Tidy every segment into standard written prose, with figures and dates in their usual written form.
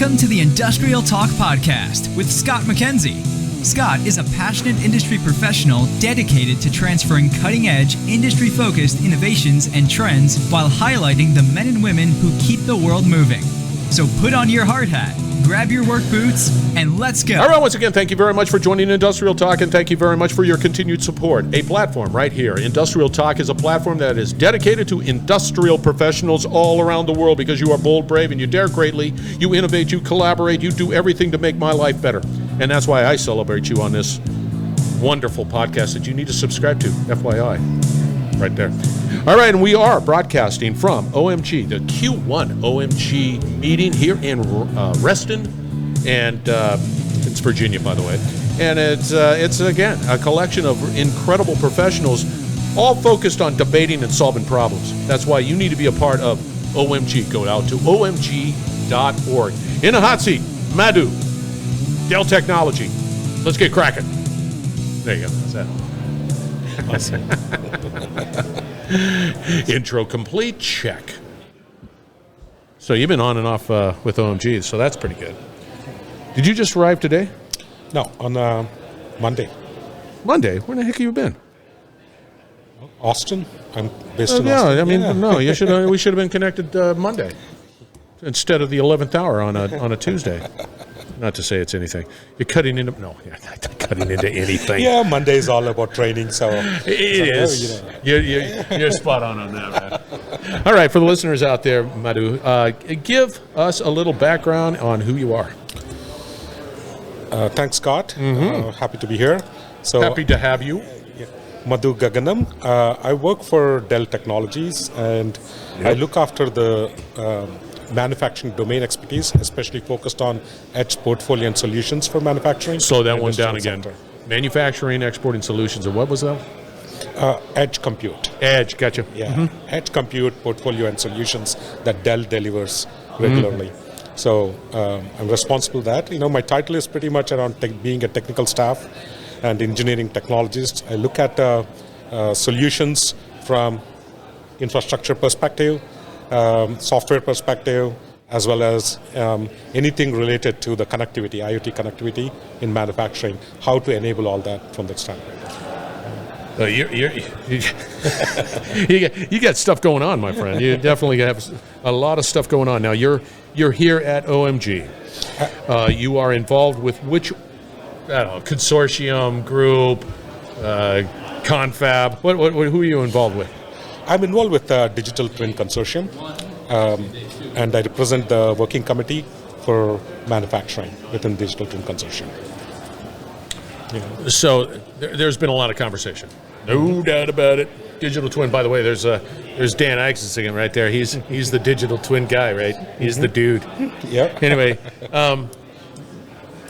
Welcome to the Industrial Talk Podcast with Scott McKenzie. Scott is a passionate industry professional dedicated to transferring cutting-edge, industry-focused innovations and trends while highlighting the men and women who keep the world moving. So put on your hard hat, grab your work boots, and let's go. All right, once again, thank you very much for joining Industrial Talk, and thank you very much for your continued support. A platform right here. Industrial Talk is a platform that is dedicated to industrial professionals all around the world because you are bold, brave, and you dare greatly. You innovate, you collaborate, you do everything to make my life better. And that's why I celebrate you on this wonderful podcast that you need to subscribe to, FYI, right there. All right, and we are broadcasting from OMG, the Q1 OMG meeting here in Reston, and it's Virginia, by the way. And it's again, a collection of incredible professionals all focused on debating and solving problems. That's why you need to be a part of OMG. Go out to omg.org. In a hot seat, Madhu, Dell Technologies. Let's get cracking. There you go. That's that. Awesome. Intro complete, check. So you've been on and off with OMG, so that's pretty good. Did you just arrive today? No, on Monday. Monday? Where the heck have you been? Austin. I'm based in Austin. Yeah, I mean, no, you should. We should have been connected Monday instead of the 11th hour on a Tuesday. Not to say it's anything. You're cutting into you're not cutting into anything. Yeah, Monday is all about training, so it is. You're spot on that, man. All right, for the listeners out there, Madhu, give us a little background on who you are. Thanks, Scott. Happy to be here. So happy to have you. Madhu Gaganam. I work for Dell Technologies, and I look after the manufacturing domain expertise, especially focused on edge portfolio and solutions for manufacturing. Slow that one down again. Manufacturing, exporting solutions, and what was that? Edge compute. Edge, gotcha. Yeah, edge compute, portfolio and solutions that Dell delivers regularly. So I'm responsible for that. My title is pretty much around being a technical staff and engineering technologist. I look at solutions from infrastructure perspective, software perspective, as well as anything related to the connectivity, IoT connectivity in manufacturing, how to enable all that from that standpoint. You got stuff going on, my friend. You definitely have a lot of stuff going on. Now, you're here at OMG. You are involved with which, I don't know, consortium, group, confab? Who are you involved with? I'm involved with the Digital Twin Consortium, and I represent the working committee for manufacturing within Digital Twin Consortium. So there's been a lot of conversation. No doubt about it. Digital twin, by the way, there's Dan Eichensing right there. He's the digital twin guy, right? He's the dude. Yeah. Anyway,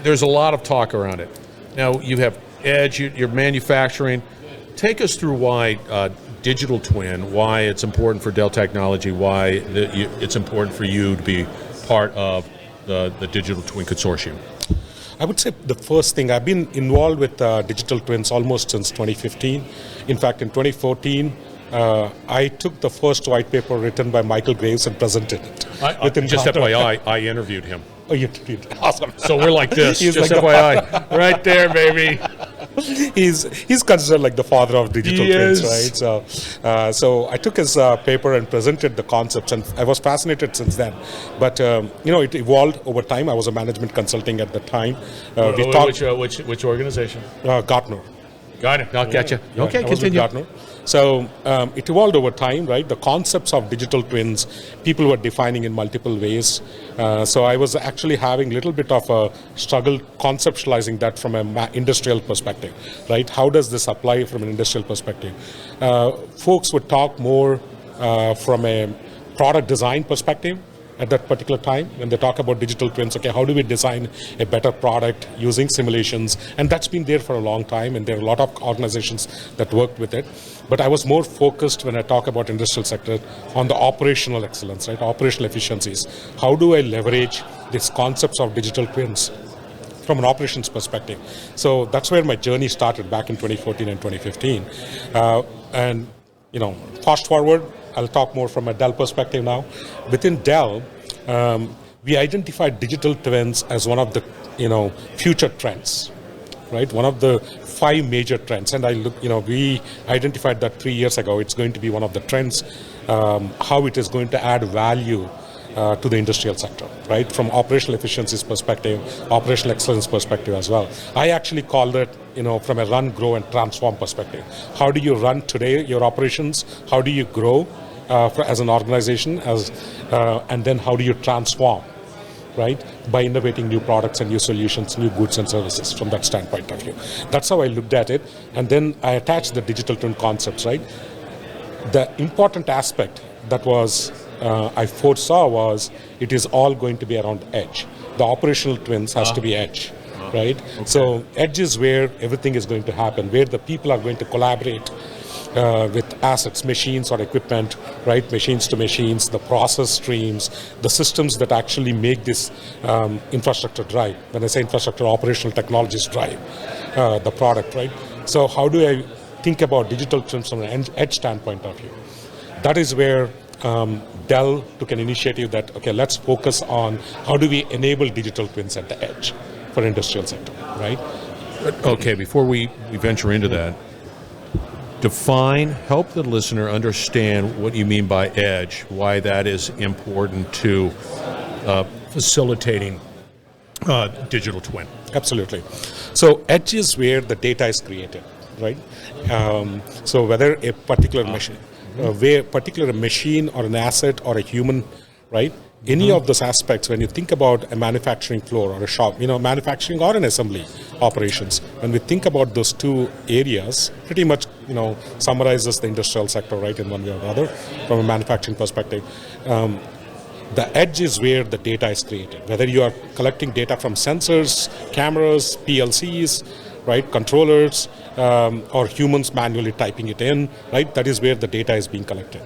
there's a lot of talk around it. Now, you have edge, you're manufacturing. Take us through why digital twin, why it's important for Dell Technology, why it's important for you to be part of the Digital Twin Consortium. I would say the first thing, I've been involved with digital twins almost since 2015. In fact, in 2014, I took the first white paper written by Michael Graves and presented it. Just FYI, I interviewed him. Oh, you did. Awesome. So we're like this, He's just like FYI. Right there, baby. He's considered like the father of digital twins, right? So I took his paper and presented the concepts, and I was fascinated since then. But it evolved over time. I was a management consulting at the time. Which organization? Gartner. Got it. I'll get you. Yeah, okay, continue. Gartner. So it evolved over time, right? The concepts of digital twins, people were defining in multiple ways. So I was actually having a little bit of a struggle conceptualizing that from an industrial perspective, right? How does this apply from an industrial perspective? Folks would talk more from a product design perspective at that particular time when they talk about digital twins. Okay, how do we design a better product using simulations? And that's been there for a long time, and there are a lot of organizations that worked with it. But I was more focused when I talk about industrial sector on the operational excellence, right? Operational efficiencies. How do I leverage these concepts of digital twins from an operations perspective? So that's where my journey started back in 2014 and 2015. And fast forward, I'll talk more from a Dell perspective now. Within Dell, we identified digital twins as one of the future trends, right? One of the 5 major trends, and we identified that 3 years ago. It's going to be one of the trends, how it is going to add value to the industrial sector, right? From operational efficiencies perspective, operational excellence perspective as well. I actually called it, from a run, grow, and transform perspective. How do you run today your operations? How do you grow as an organization? And then how do you transform, right? By innovating new products and new solutions, new goods and services from that standpoint of view. That's how I looked at it. And then I attached the digital twin concepts, right? The important aspect that was I foresaw was it is all going to be around edge. The operational twins has to be edge, right? Okay. So edge is where everything is going to happen, where the people are going to collaborate with assets, machines or equipment, right? Machines to machines, the process streams, the systems that actually make this infrastructure drive. When I say infrastructure, operational technologies drive the product, right? So how do I think about digital twins from an edge standpoint of view? That is where Dell took an initiative that, okay, let's focus on how do we enable digital twins at the edge for industrial sector, right? Okay, before we venture into that, help the listener understand what you mean by edge, why that is important to facilitating digital twin. Absolutely. So edge is where the data is created, right? So whether a particular machine, particular machine or an asset or a human, right? Any of those aspects, when you think about a manufacturing floor or a shop, manufacturing or an assembly operations, when we think about those two areas, pretty much, summarizes the industrial sector, right, in one way or another, from a manufacturing perspective. The edge is where the data is created, whether you are collecting data from sensors, cameras, PLCs, right, controllers, or humans manually typing it in, right? That is where the data is being collected.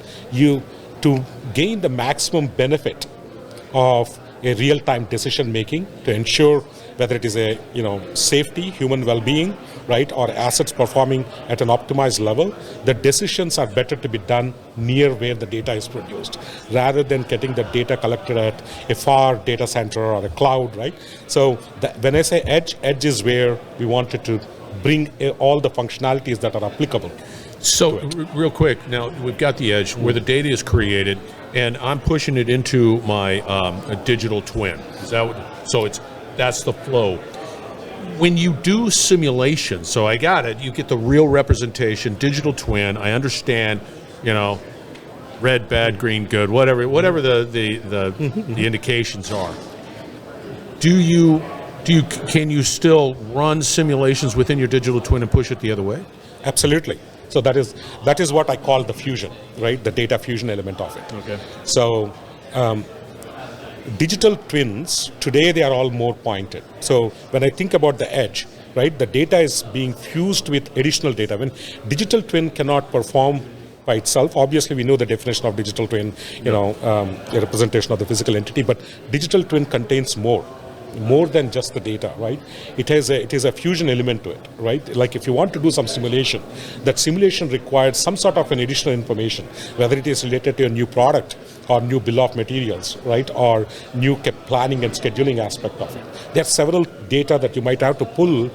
To gain the maximum benefit of a real-time decision making, to ensure whether it is a safety, human well-being, right, or assets performing at an optimized level, the decisions are better to be done near where the data is produced, rather than getting the data collected at a far data center or a cloud, right? So when I say edge is where we wanted to bring all the functionalities that are applicable. So real quick, now we've got the edge where the data is created, and I'm pushing it into my digital twin. That's the flow. When you do simulation, so I got it, you get the real representation, digital twin. I understand, red, bad, green, good, whatever the indications are. Can you still run simulations within your digital twin and push it the other way? Absolutely. So that is what I call the fusion, right? The data fusion element of it. Okay. So digital twins, today they are all more pointed. So when I think about the edge, right, the data is being fused with additional data. When digital twin cannot perform by itself, obviously we know the definition of digital twin, a representation of the physical entity, but digital twin contains more than just the data, right? It is a fusion element to it, right? Like if you want to do some simulation, that simulation requires some sort of an additional information, whether it is related to a new product or new bill of materials, right? Or new planning and scheduling aspect of it. There are several data that you might have to pull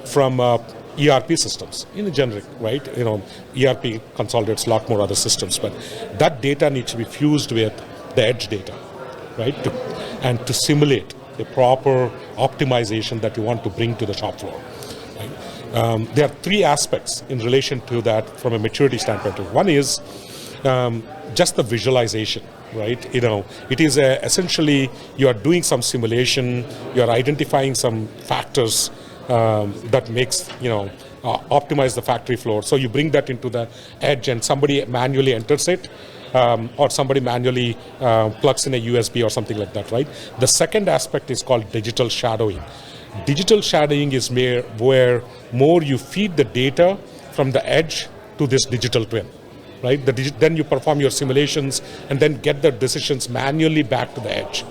from ERP systems in a generic, right? ERP consolidates a lot more other systems, but that data needs to be fused with the edge data, right? To simulate the proper optimization that you want to bring to the shop floor. Right? There are three aspects in relation to that from a maturity standpoint. One is just the visualization, right? It is essentially you are doing some simulation, you are identifying some factors that makes, optimize the factory floor. So you bring that into the edge and somebody manually enters it. Or somebody manually plugs in a USB or something like that, right? The second aspect is called digital shadowing. Digital shadowing is where more you feed the data from the edge to this digital twin, right? Then you perform your simulations and then get the decisions manually back to the edge.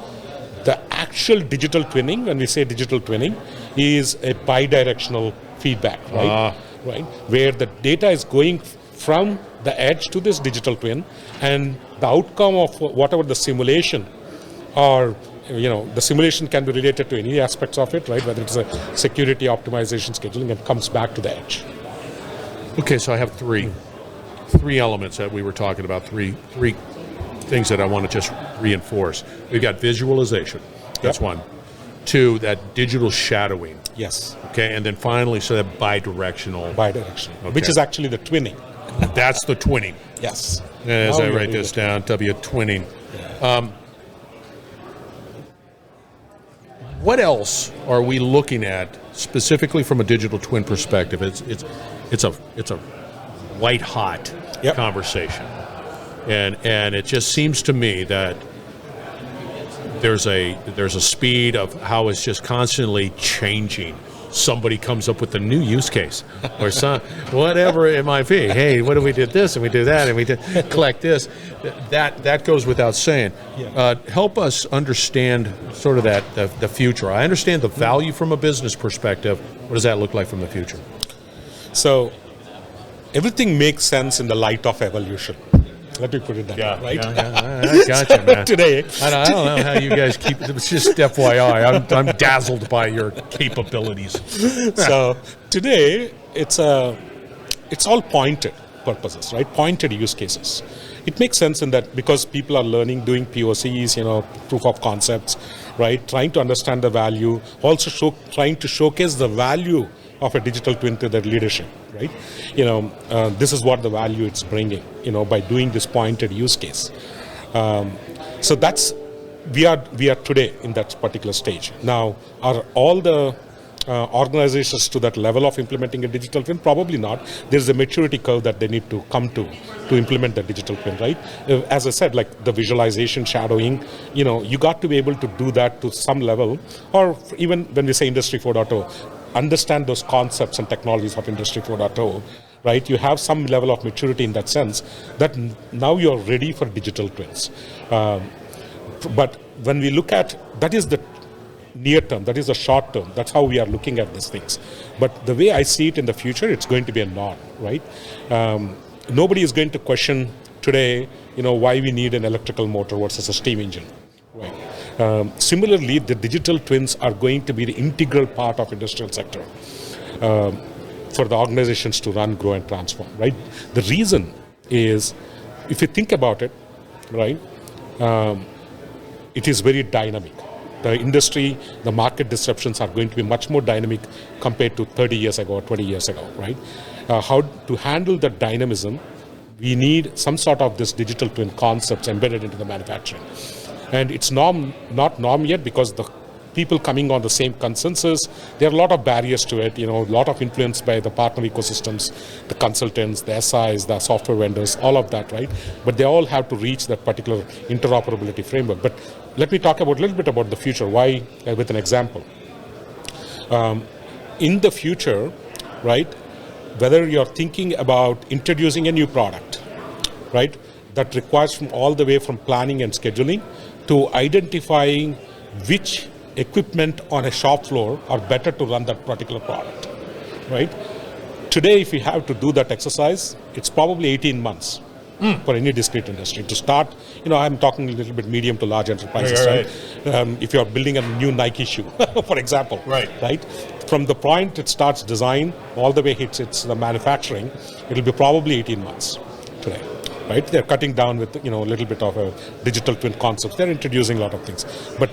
The actual digital twinning, when we say digital twinning, is a bidirectional feedback, right? Right, where the data is going from the edge to this digital twin, and the outcome of whatever the simulation or the simulation can be related to any aspects of it, right? Whether it's a security optimization, scheduling, it comes back to the edge. Okay, so I have three elements that we were talking about, three things that I want to just reinforce. We've got visualization. That's one. Two, that digital shadowing. Yes. Okay, and then finally, so that bidirectional. Bidirectional, which is actually the twinning. That's the twinning. Yes. And as I write this down, twinning. Yeah. What else are we looking at specifically from a digital twin perspective? It's a white hot conversation, and it just seems to me that there's a speed of how it's just constantly changing. Somebody comes up with a new use case or some whatever it might be. Hey, what if we did this and we did that and we did collect this? That goes without saying. Help us understand sort of the future. I understand the value from a business perspective. What does that look like from the future? So everything makes sense in the light of evolution. Let me put it that way, right? I got you, man. Today, I don't know how you guys keep. It's just FYI. I'm dazzled by your capabilities. So today, it's all pointed purposes, right? Pointed use cases. It makes sense in that because people are learning, doing POCs, proof of concepts, right? Trying to understand the value, also trying to showcase the value of a digital twin to their leadership, right? This is what the value it's bringing, by doing this pointed use case. So we are today in that particular stage. Now, are all the organizations to that level of implementing a digital twin? Probably not. There's a maturity curve that they need to come to implement the digital twin, right? As I said, like the visualization, shadowing, you got to be able to do that to some level, or even when we say Industry 4.0, understand those concepts and technologies of Industry 4.0, right? You have some level of maturity in that sense that now you're ready for digital twins. But when we look at, that is the near term, that is the short term, that's how we are looking at these things. But the way I see it in the future, it's going to be a norm, right? Nobody is going to question today, why we need an electrical motor versus a steam engine, right? Similarly, the digital twins are going to be the integral part of industrial sector for the organizations to run, grow, and transform, right? The reason is, if you think about it, right, it is very dynamic. The industry, the market disruptions are going to be much more dynamic compared to 30 years ago or 20 years ago, right? How to handle that dynamism, we need some sort of this digital twin concepts embedded into the manufacturing. And it's not norm yet because the people coming on the same consensus, there are a lot of barriers to it, a lot of influence by the partner ecosystems, the consultants, the SIs, the software vendors, all of that, right? But they all have to reach that particular interoperability framework. But let me talk a little bit about the future. Why? With an example. In the future, right, whether you're thinking about introducing a new product, right, that requires from all the way from planning and scheduling to identifying which equipment on a shop floor are better to run that particular product, right? Today, if you have to do that exercise, it's probably 18 months for any discrete industry to start. I'm talking a little bit medium to large enterprises, right? If you're building a new Nike shoe, for example, right? From the point it starts design all the way hits the manufacturing, it'll be probably 18 months today. Right? They're cutting down with a little bit of a digital twin concept. They're introducing a lot of things, but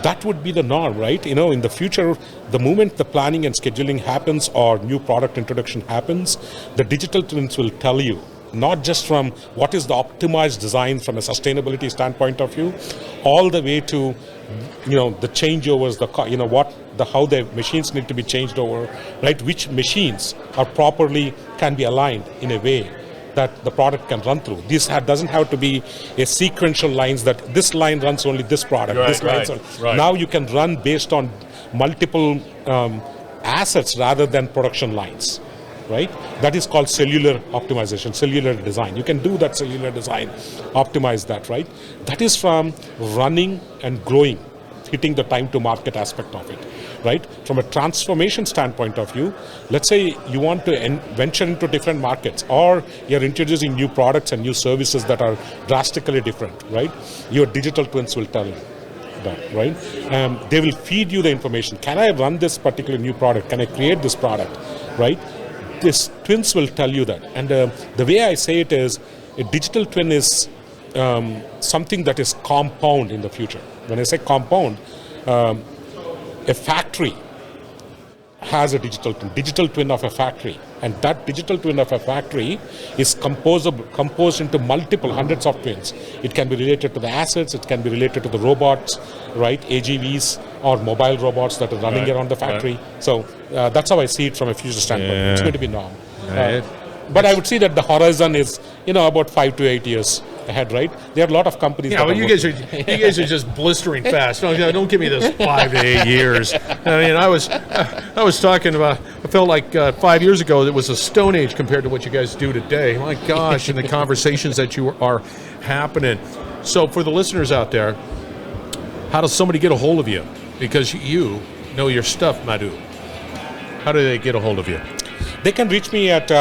that would be the norm, right? In the future, the moment the planning and scheduling happens or new product introduction happens, the digital twins will tell you not just from what is the optimized design from a sustainability standpoint of view, all the way to the changeovers, how the machines need to be changed over, right? Which machines can be aligned in a way that the product can run through. This doesn't have to be a sequential lines that this line runs only this product. Now you can run based on multiple assets rather than production lines, right? That is called cellular optimization, cellular design. You can do that cellular design, optimize that, right? That is from running and growing, hitting the time to market aspect of it. right? From a transformation standpoint of view, let's say you want to venture into different markets, or you're introducing new products and new services that are drastically different, right? Your digital twins will tell you that, right? They will feed you the information. Can I run this particular new product? Can I create this product, right? This twins will tell you that. And the way I say it is, a digital twin is something that is compound in the future. When I say compound, a factory has a digital twin of a factory, and that digital twin of a factory is composed into multiple hundreds of twins. It can be related to the assets, it can be related to the robots, right? AGVs or mobile robots that are running around the factory. Right. So that's how I see it from a future standpoint. Yeah. It's going to be normal. But I would see that the horizon is, about 5 to 8 years ahead, right? There are a lot of companies. Yeah, well, you guys are just blistering fast. Don't give me this 5 to 8 years. I mean, I was talking about. I felt like 5 years ago it was a stone age compared to what you guys do today. My gosh, and the conversations that you are happening. So for the listeners out there, how does somebody get a hold of you? Because you know your stuff, Madhu. How do they get a hold of you? They can reach me at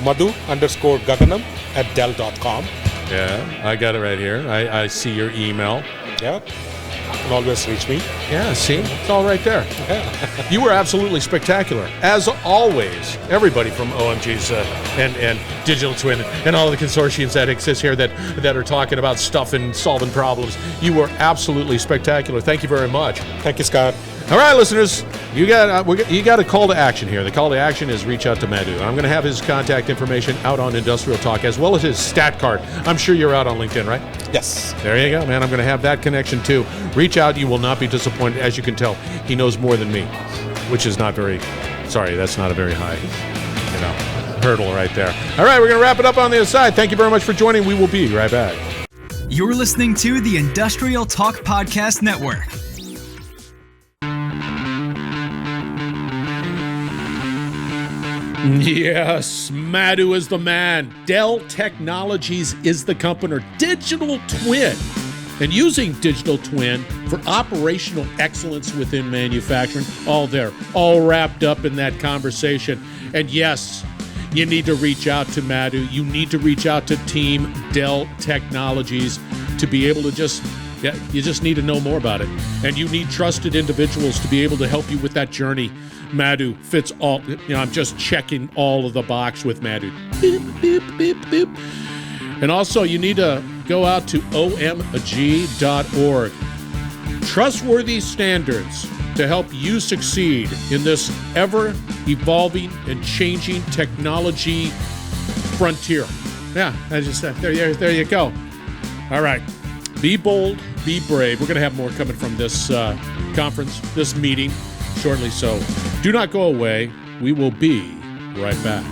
Madhu_Gaganam at Dell.com. Yeah, I got it right here. I see your email. Yeah, you can always reach me. Yeah, see? It's all right there. Yeah. You were absolutely spectacular. As always, everybody from OMG's and Digital Twin and all the consortiums that exist here that are talking about stuff and solving problems, you were absolutely spectacular. Thank you very much. Thank you, Scott. All right, listeners, you got a call to action here. The call to action is reach out to Madhu. I'm going to have his contact information out on Industrial Talk, as well as his stat card. I'm sure you're out on LinkedIn, right? Yes. There you go, man. I'm going to have that connection too. Reach out. You will not be disappointed. As you can tell, he knows more than me, which is not very, sorry, that's not a very high, hurdle right there. All right, we're going to wrap it up on the other side. Thank you very much for joining. We will be right back. You're listening to the Industrial Talk Podcast Network. Yes, Madhu is the man. Dell Technologies is the company. Digital Twin. And using Digital Twin for operational excellence within manufacturing. All there, all wrapped up in that conversation. And yes, you need to reach out to Madhu. You need to reach out to Team Dell Technologies to be able to you just need to know more about it. And you need trusted individuals to be able to help you with that journey. Madhu fits all, I'm just checking all of the box with Madhu. Beep, beep, beep, beep. And also, you need to go out to omg.org. Trustworthy standards to help you succeed in this ever-evolving and changing technology frontier. Yeah, I just said, there you go. All right. Be bold, be brave. We're going to have more coming from this conference, this meeting, shortly. So do not go away. We will be right back.